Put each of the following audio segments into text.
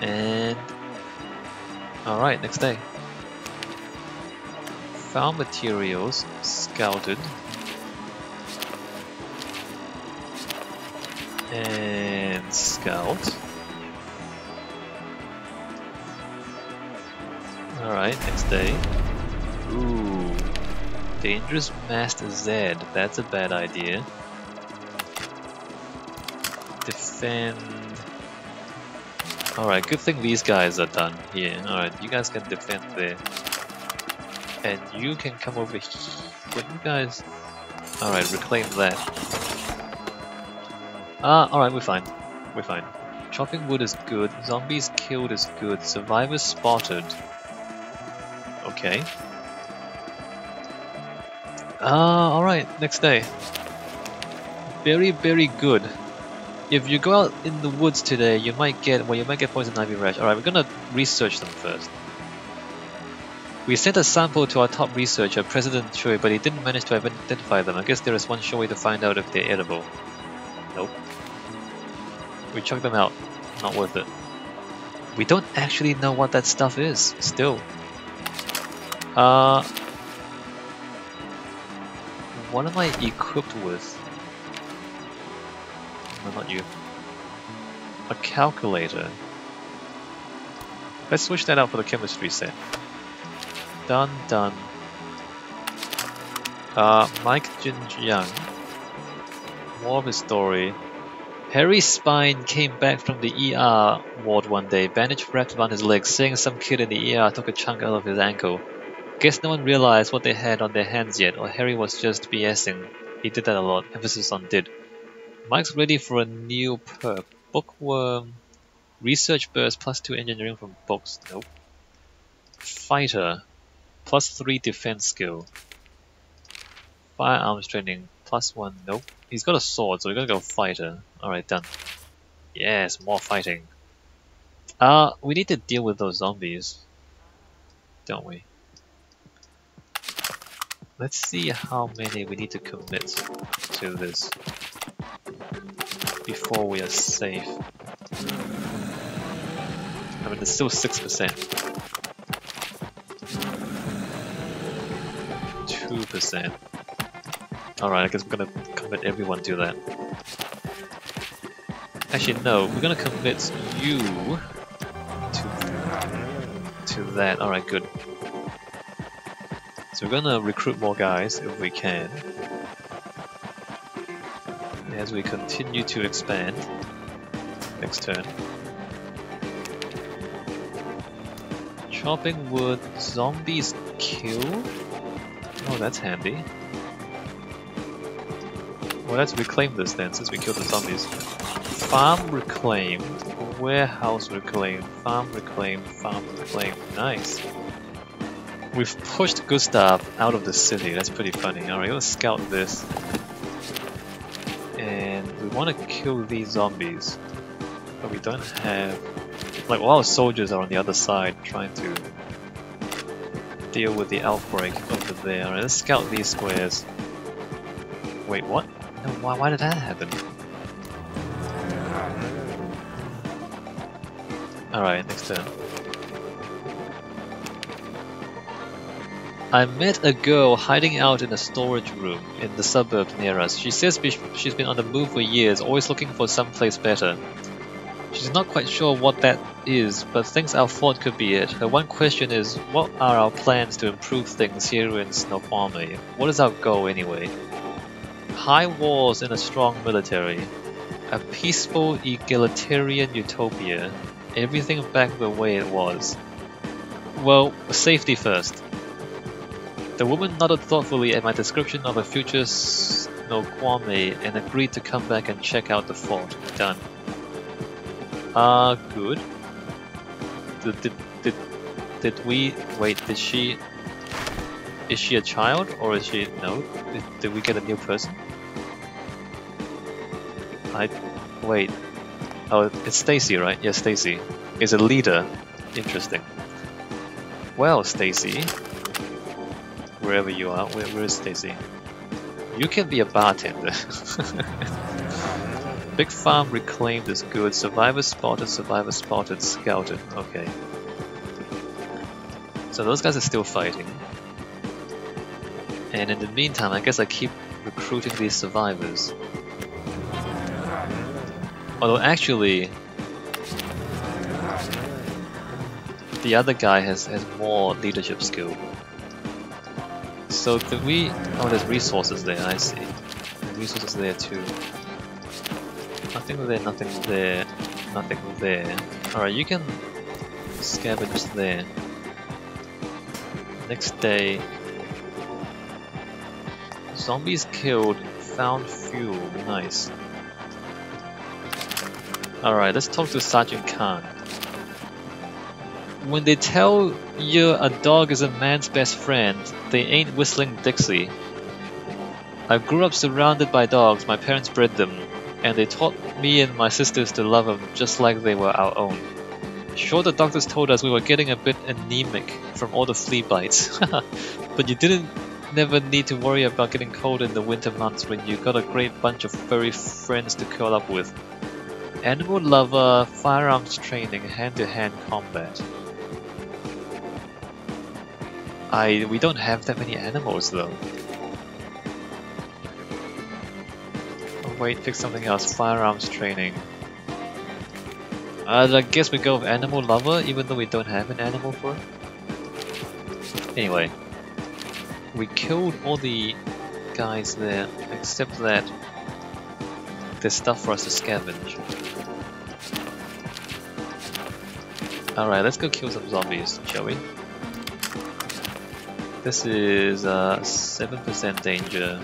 And alright, next day. Found materials, scouted. And scout. Alright, next day. Ooh. Dangerous Master Z. That's a bad idea. Defend. Alright, good thing these guys are done here. Alright, you guys can defend there. And you can come over here. But you guys... Alright, reclaim that. Alright, we're fine. We're fine. Chopping wood is good. Zombies killed is good. Survivors spotted. Okay. Alright, next day. Very, very good. If you go out in the woods today, you might get poison ivy rash. Alright, we're gonna research them first. We sent a sample to our top researcher, President Choi, but he didn't manage to identify them. I guess there is one sure way to find out if they're edible. Nope. We chucked them out. Not worth it. We don't actually know what that stuff is, still. What am I equipped with? No, not you. A calculator. Let's switch that out for the chemistry set. Done, done. Mike Jin Jiang. More of his story. Harry's spine came back from the ER ward one day, bandage wrapped around his leg, saying some kid in the ER took a chunk out of his ankle. Guess no one realized what they had on their hands yet, or Harry was just BSing. He did that a lot, emphasis on did. Mike's ready for a new perk. Bookworm. Research burst +2 engineering from books. Nope. Fighter. +3 defense skill. Firearms training. +1. Nope. He's got a sword, so we're gonna go fighter. Alright, done. Yes, more fighting. We need to deal with those zombies. Don't we? Let's see how many we need to commit to this before we are safe. I mean, it's still 6%. 2%. Alright, I guess we're gonna commit everyone to that. Actually, no, we're gonna commit you to that. Alright, good. So we're gonna recruit more guys if we can. As we continue to expand. Next turn. Chopping wood, zombies kill? Oh, that's handy. Well, let's reclaim this then, since we killed the zombies. Farm reclaimed, warehouse reclaimed, farm reclaimed, farm reclaimed. Nice. We've pushed Gustav out of the city, that's pretty funny. Alright, let's scout this. And we want to kill these zombies. But we don't have... Like, all our soldiers are on the other side trying to deal with the outbreak over there. Alright, let's scout these squares. Wait, what? No, why did that happen? Alright, next turn. I met a girl hiding out in a storage room in the suburbs near us. She says she's been on the move for years, always looking for someplace better. She's not quite sure what that is, but thinks our fort could be it. Her one question is, what are our plans to improve things here in Snoqualmie? What is our goal anyway? High walls and a strong military. A peaceful, egalitarian utopia. Everything back the way it was. Well, safety first. The woman nodded thoughtfully at my description of a future Snoqualmie and agreed to come back and check out the fort. Done. Good. Did we... Wait, did she... Is she a child or is she... No? Did we get a new person? Wait. Oh, it's Stacy, right? Yes, Stacy. Is a leader. Interesting. Well, Stacy. Wherever you are. Where is Stacy? You can be a bartender. Big farm reclaimed is good. Survivors spotted, scouted. Okay. So those guys are still fighting. And in the meantime, I guess I keep recruiting these survivors. Although actually, the other guy has more leadership skill. So do we... Oh, there's resources there, I see. There's resources there too. Nothing there, nothing there, nothing there. Alright, you can scavenge there. Next day... Zombies killed, found fuel, nice. Alright, let's talk to Sergeant Khan. When they tell you a dog is a man's best friend, they ain't whistling Dixie. I grew up surrounded by dogs, my parents bred them, and they taught me and my sisters to love them just like they were our own. Sure, the doctors told us we were getting a bit anemic from all the flea bites, but you didn't never need to worry about getting cold in the winter months when you got a great bunch of furry friends to curl up with. Animal lover, firearms training, hand-to-hand combat. We don't have that many animals though. Oh wait, pick something else. Firearms training. I guess we go with animal lover, even though we don't have an animal for it. Anyway, we killed all the guys there, except that there's stuff for us to scavenge. Alright, let's go kill some zombies, shall we? This is 7% danger.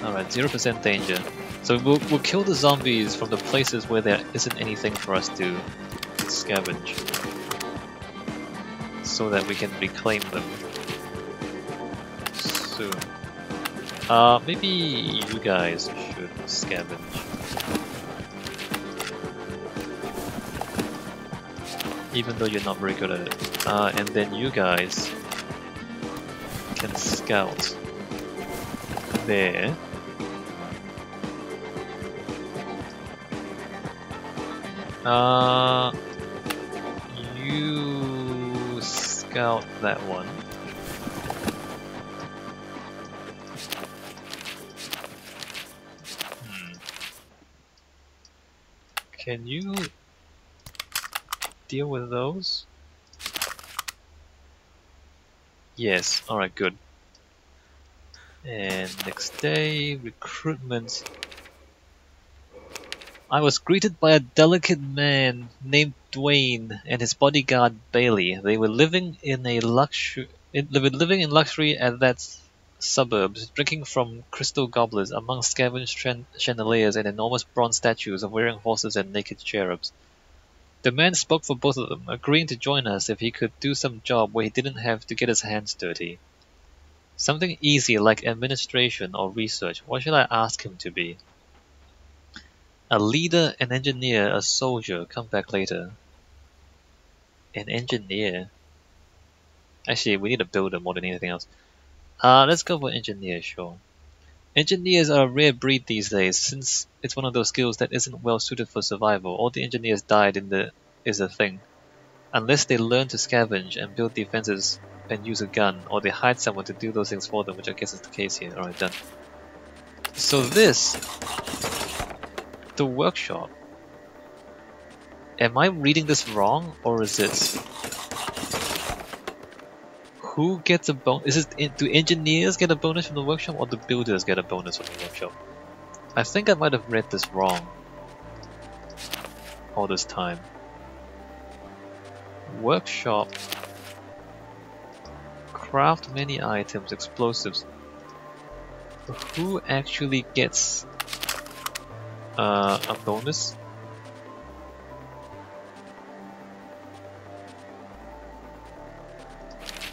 Alright, 0% danger. So we'll kill the zombies from the places where there isn't anything for us to scavenge, so that we can reclaim them soon. Maybe you guys should scavenge. Even though you're not very good at it. And then you guys can scout there. You scout that one. Can you deal with those? Yes, alright, good. And next day, recruitment. I was greeted by a delicate man named Dwayne and his bodyguard Bailey. They were living in luxury at that suburbs, drinking from crystal goblets among scavenged chandeliers and enormous bronze statues of wearing horses and naked cherubs. The man spoke for both of them, agreeing to join us if he could do some job where he didn't have to get his hands dirty. Something easy like administration or research. What should I ask him to be? A leader, an engineer, a soldier. Come back later. An engineer? Actually, we need a builder more than anything else. Let's go for engineer, sure. Engineers are a rare breed these days, since it's one of those skills that isn't well suited for survival. All the engineers died is the thing. Unless they learn to scavenge and build defenses and use a gun, or they hide someone to do those things for them, which I guess is the case here. Alright, done. So this... the workshop. Am I reading this wrong, or is it... Who gets a bonus? Do engineers get a bonus from the workshop, or do builders get a bonus from the workshop? I think I might have read this wrong all this time. Workshop. Craft many items, explosives. Who actually gets a bonus?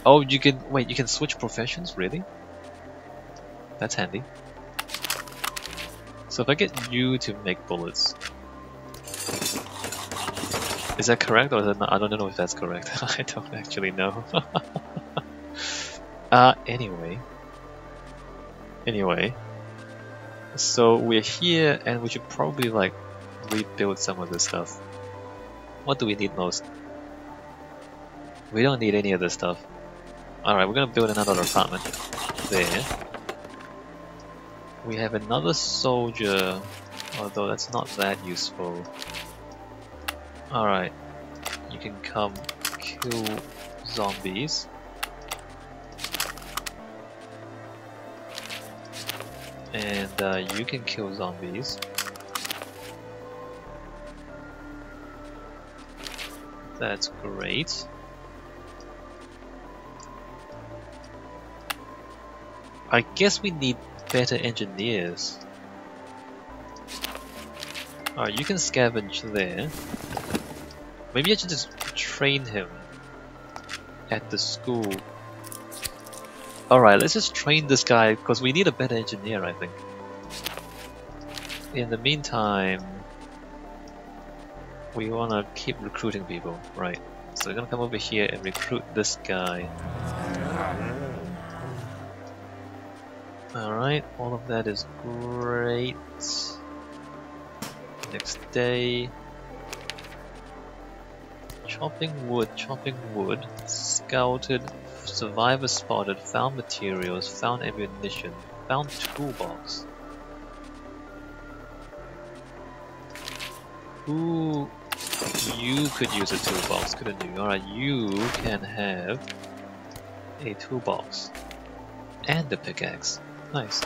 Oh, you can switch professions? Really? That's handy. So if I get you to make bullets, is that correct or is that not? I don't know if that's correct. I don't actually know. Anyway. So we're here, and we should probably like rebuild some of this stuff. What do we need most? We don't need any of this stuff. Alright, we're gonna build another apartment. There. We have another soldier, although that's not that useful. Alright, you can come kill zombies. And you can kill zombies. That's great. I guess we need better engineers. Alright, you can scavenge there. Maybe I should just train him at the school. Alright, let's just train this guy because we need a better engineer, I think. In the meantime, we wanna keep recruiting people, right? So we're gonna come over here and recruit this guy. Alright, all of that is great. Next day. Chopping wood, scouted, survivor spotted, found materials, found ammunition, found toolbox. Ooh, you could use a toolbox, couldn't you? Alright, you can have a toolbox and a pickaxe. Nice.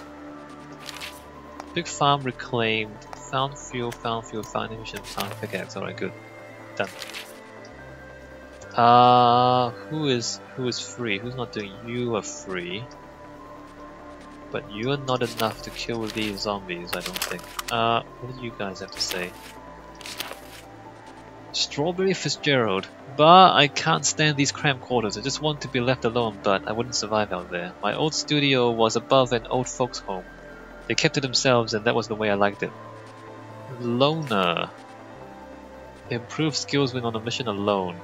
Big farm reclaimed, found fuel, found ammunition, found pickaxe. Alright, good. Done. Who is free? Who's not doing? You are free. But you are not enough to kill these zombies, I don't think. What do you guys have to say? Strawberry Fitzgerald. But I can't stand these cramped quarters. I just want to be left alone, but I wouldn't survive out there. My old studio was above an old folks' home. They kept to themselves, and that was the way I liked it. Loner. Improve skills when on a mission alone.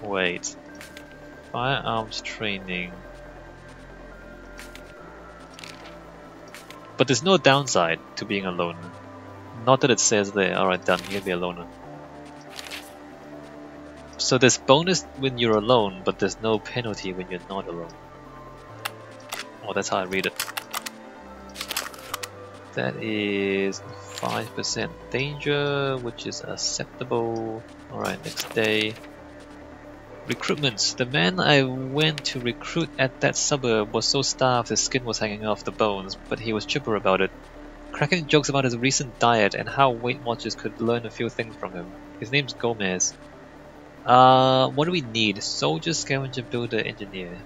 Wait. Firearms training. But there's no downside to being a loner. Not that it says there. Alright, done. You can be a loner. So there's bonus when you're alone, but there's no penalty when you're not alone. Oh, that's how I read it. That is 5% danger, which is acceptable. Alright, next day. Recruitments. The man I went to recruit at that suburb was so starved his skin was hanging off the bones, but he was chipper about it. Cracking jokes about his recent diet and how Weight Watchers could learn a few things from him. His name's Gomez. What do we need? Soldier, scavenger, builder, engineer.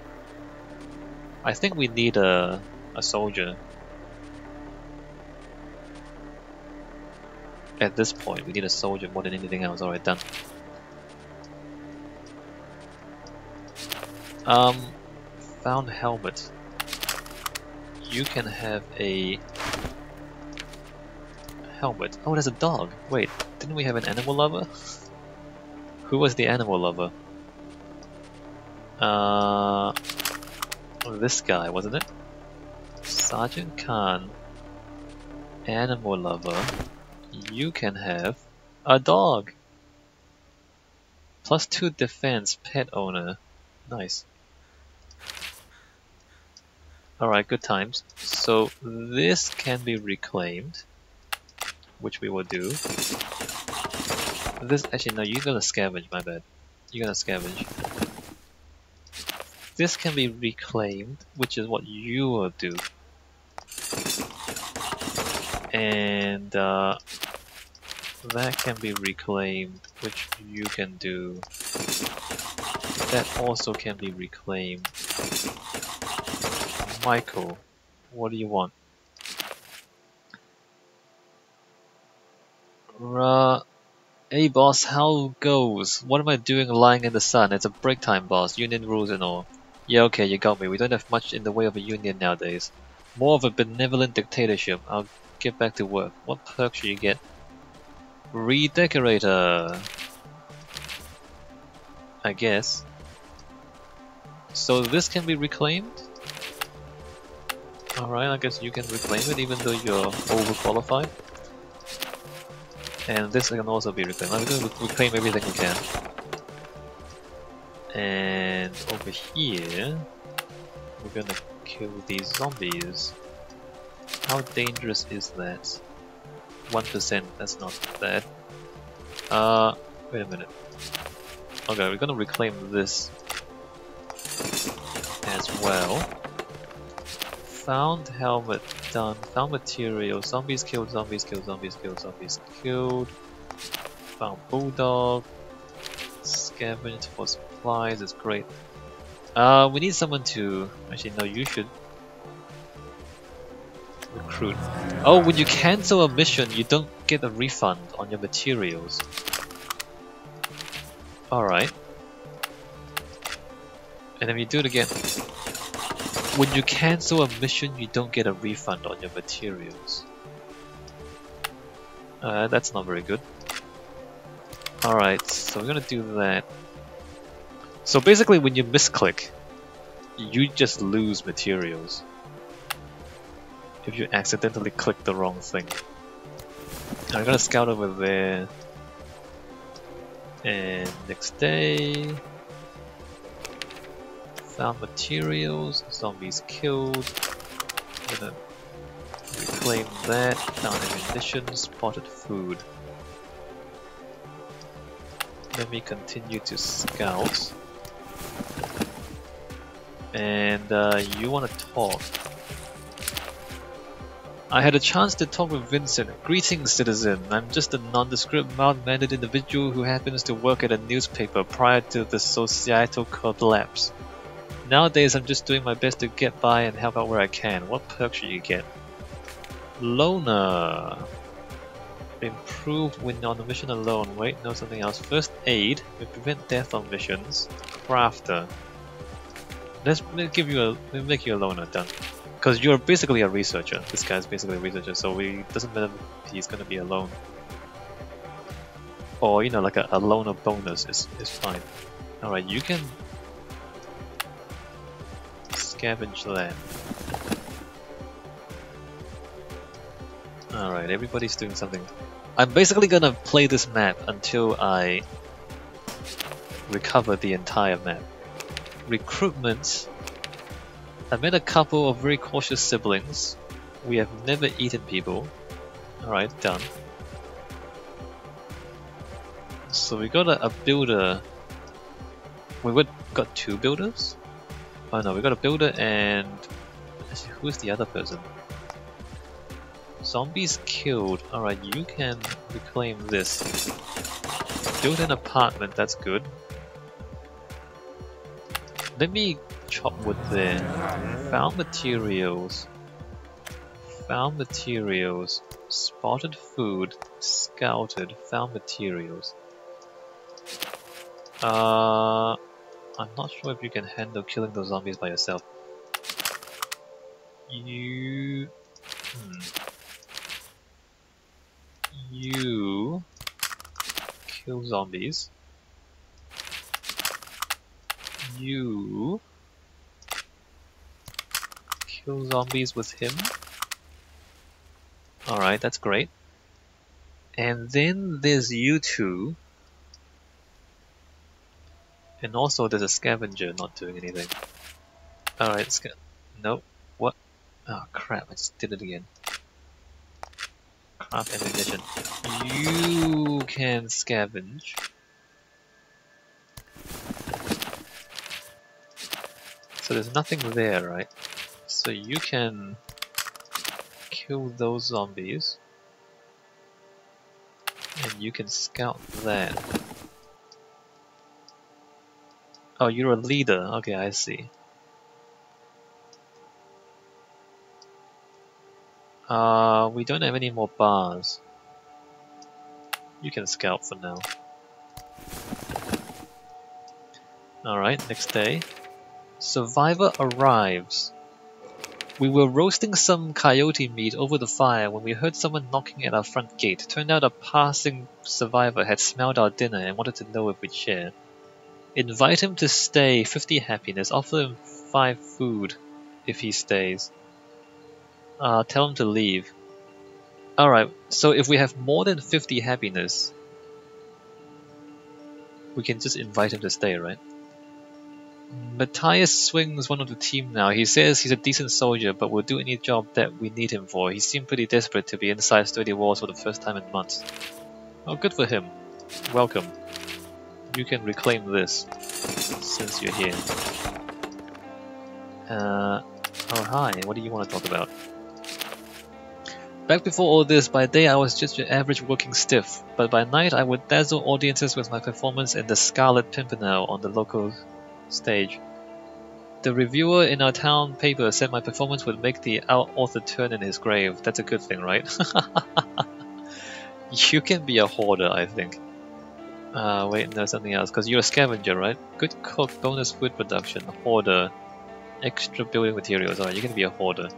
I think we need a soldier. At this point, we need a soldier more than anything else. Alright, done. Found helmet. You can have a helmet. Oh, there's a dog. Wait, didn't we have an animal lover? Who was the animal lover? This guy, wasn't it? Sergeant Khan. Animal lover. You can have a dog. +2 defense, pet owner. Nice. Alright, good times. So this can be reclaimed, which we will do. This, actually no, you're gonna scavenge, my bad. You're gonna scavenge. This can be reclaimed, which is what you will do. And that can be reclaimed, which you can do. That also can be reclaimed. Michael, what do you want? Hey boss, how goes? What am I doing lying in the sun? It's a break time, boss. Union rules and all. Yeah, okay, you got me. We don't have much in the way of a union nowadays. More of a benevolent dictatorship. I'll get back to work. What perks should you get? Redecorator. I guess. So this can be reclaimed? Alright, I guess you can reclaim it even though you're overqualified. And this can also be reclaimed. I'm going to reclaim everything we can. And over here, we're gonna kill these zombies. How dangerous is that? 1%, that's not bad. Wait a minute. Okay, we're gonna reclaim this as well. Found helmet done. Found material. Zombies killed, zombies killed, zombies killed, zombies killed. Found bulldog. Scavenged for supplies, it's great. We need someone to... Actually, no, you should recruit. Oh, when you cancel a mission, you don't get a refund on your materials. Alright. And then you do it again. When you cancel a mission, you don't get a refund on your materials. That's not very good. Alright, so we're gonna do that. So basically when you misclick, you just lose materials. If you accidentally click the wrong thing. I'm gonna scout over there. And next day... Found materials, zombies killed. I'm gonna reclaim that. Found ammunition, spotted food. Let me continue to scout. And you want to talk. I had a chance to talk with Vincent. Greetings, citizen. I'm just a nondescript, mild-mannered individual who happens to work at a newspaper prior to the societal collapse. Nowadays, I'm just doing my best to get by and help out where I can. What perks should you get? Loner. Improve when on a mission alone. Wait, no, something else. First aid. We prevent death on missions. Crafter. Let's make you a loner, done. Because you're basically a researcher. This guy's basically a researcher, so it doesn't matter if he's gonna be alone. Or, you know, like a loner bonus is fine. Alright, you can scavenge that. Alright, everybody's doing something. I'm basically gonna play this map until I recover the entire map. Recruitment. I met a couple of very cautious siblings. We have never eaten people. Alright, done. So we got a builder. We got two builders? Oh no, we got a builder and... Actually, who's the other person? Zombies killed. Alright, you can reclaim this. Build an apartment, that's good. Let me chop wood there. Found materials. Found materials. Spotted food. Scouted. Found materials. I'm not sure if you can handle killing those zombies by yourself. You kill zombies. You kill zombies with him. Alright, that's great. And then there's you two. And also there's a scavenger not doing anything. Alright, nope. What? Oh crap, I just did it again. Craft ammunition. You can scavenge. So there's nothing there, right? So you can kill those zombies. And you can scout that. Oh, you're a leader. Okay, I see. We don't have any more bars. You can scout for now. Alright, next day. Survivor arrives. We were roasting some coyote meat over the fire when we heard someone knocking at our front gate. Turned out a passing survivor had smelled our dinner and wanted to know if we'd share. Invite him to stay, 50 happiness. Offer him 5 food if he stays. Tell him to leave. Alright, so if we have more than 50 happiness, we can just invite him to stay, right? Matthias swings one of the team now. He says he's a decent soldier, but will do any job that we need him for. He seemed pretty desperate to be inside sturdy walls for the first time in months. Oh, good for him. Welcome. You can reclaim this, since you're here. Oh hi, what do you want to talk about? Back before all this, by day I was just your average working stiff, but by night I would dazzle audiences with my performance in the Scarlet Pimpernel on the local stage. The reviewer in our town paper said my performance would make the author turn in his grave. That's a good thing, right? You can be a hoarder, I think. Wait, no, something else, because you're a scavenger, right? Good cook, bonus food production, hoarder, extra building materials. Alright, you can be a hoarder.